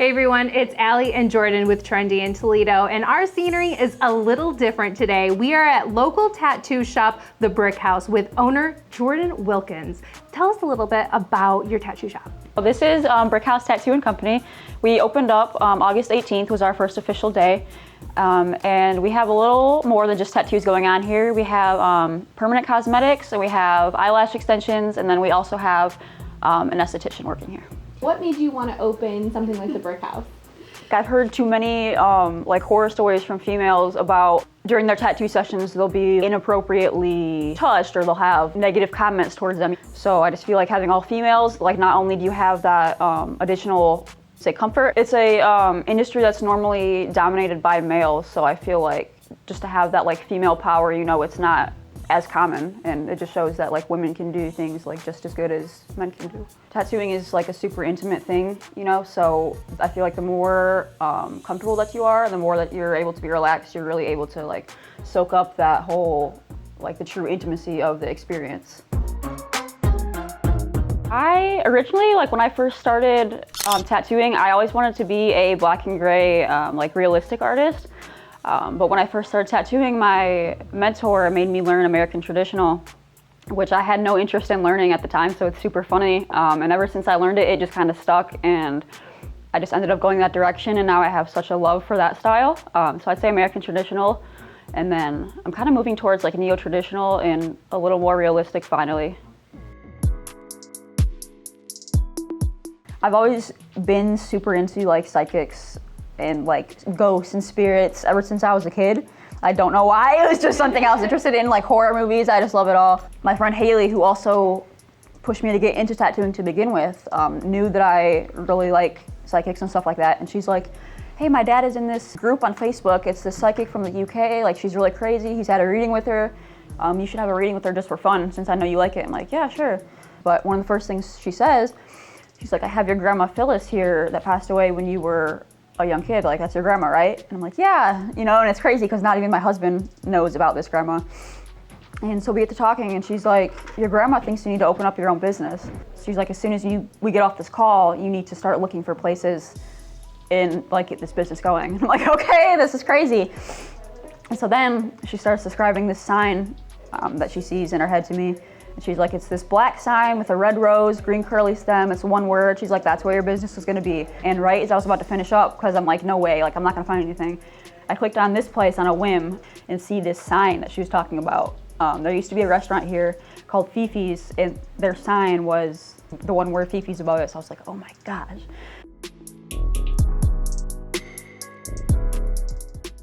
Hey everyone, it's Allie and Jordan with Trendy in Toledo, and our scenery is a little different today. We are at local tattoo shop, The Brick House, with owner Jordan Wilkins. Tell us a little bit about your tattoo shop. Well, this is Brick House Tattoo and Company. We opened up August 18th was our first official day. And we have a little more than just tattoos going on here. We have permanent cosmetics, and we have eyelash extensions, and then we also have an esthetician working here. What made you want to open something like the Brick House? I've heard too many like horror stories from females about during their tattoo sessions they'll be inappropriately touched or they'll have negative comments towards them. So I just feel like having all females, like not only do you have that additional say comfort, it's a industry that's normally dominated by males, so I feel like just to have that like female power, you know, it's not as common, and it just shows that like women can do things like just as good as men can do. Tattooing is like a super intimate thing, you know, so I feel like the more comfortable that you are, the more that you're able to be relaxed, you're really able to like soak up that whole, like the true intimacy of the experience. I originally, like when I first started tattooing, I always wanted to be a black and gray, like realistic artist. But when I first started tattooing, my mentor made me learn American traditional, which I had no interest in learning at the time, so it's super funny. And ever since I learned it, it just kind of stuck, and I just ended up going that direction, and now I have such a love for that style. So I'd say American traditional, and then I'm kind of moving towards like neo-traditional and a little more realistic finally. I've always been super into like psychics and like ghosts and spirits ever since I was a kid. I don't know why, it was just something I was interested in, like horror movies, I just love it all. My friend Haley, who also pushed me to get into tattooing to begin with, knew that I really like psychics and stuff like that, and she's like, hey, my dad is in this group on Facebook, it's this psychic from the UK, like she's really crazy, he's had a reading with her, you should have a reading with her just for fun since I know you like it. I'm like, yeah, sure. But one of the first things she says, she's like, I have your grandma Phyllis here that passed away when you were a young kid, like that's your grandma, right? And I'm like, yeah, you know, and it's crazy because not even my husband knows about this grandma. And so we get to talking, and she's like, your grandma thinks you need to open up your own business. She's like, as soon as we get off this call, you need to start looking for places and like get this business going. I'm like, okay, this is crazy. And so then she starts describing this sign that she sees in her head to me. And she's like, it's this black sign with a red rose, green curly stem, it's one word. She's like, that's where your business is gonna be. And right as I was about to finish up, because I'm like, no way, like I'm not gonna find anything, I clicked on this place on a whim and see this sign that she was talking about. There used to be a restaurant here called Fifi's, and their sign was the one word Fifi's above it. So I was like, oh my gosh.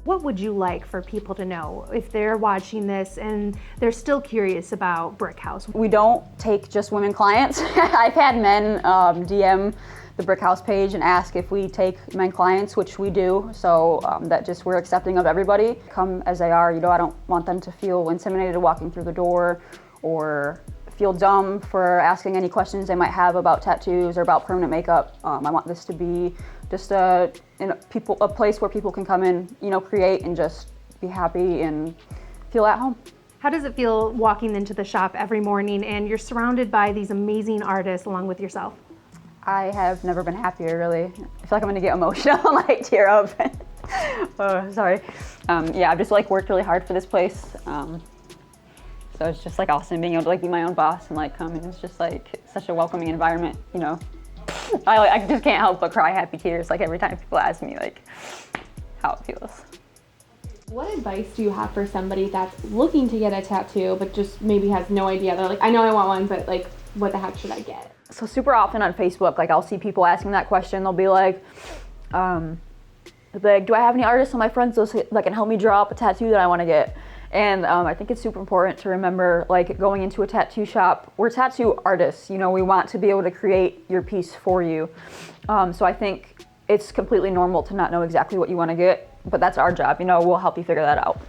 What would you like for people to know if they're watching this and they're still curious about Brick House? We don't take just women clients. I've had men DM the Brick House page and ask if we take men clients, which we do. So that just we're accepting of everybody. Come as they are, you know, I don't want them to feel intimidated walking through the door or feel dumb for asking any questions they might have about tattoos or about permanent makeup. I want this to be just a place where people can come in, you know, create and just be happy and feel at home. How does it feel walking into the shop every morning and you're surrounded by these amazing artists along with yourself? I have never been happier, really. I feel like I'm gonna get emotional, like tear up. Oh, sorry. Yeah, I've just like worked really hard for this place. So it's just like awesome being able to like be my own boss and like come, and it's just like such a welcoming environment, you know. I just can't help but cry happy tears like every time people ask me like how it feels. What advice do you have for somebody that's looking to get a tattoo but just maybe has no idea? They're like, I know I want one, but like, what the heck should I get? So super often on Facebook, like I'll see people asking that question. They'll be like, do I have any artists on my friends list that can help me draw up a tattoo that I want to get? And I think it's super important to remember, like going into a tattoo shop, we're tattoo artists, you know, we want to be able to create your piece for you. So I think it's completely normal to not know exactly what you want to get, but that's our job, you know, we'll help you figure that out.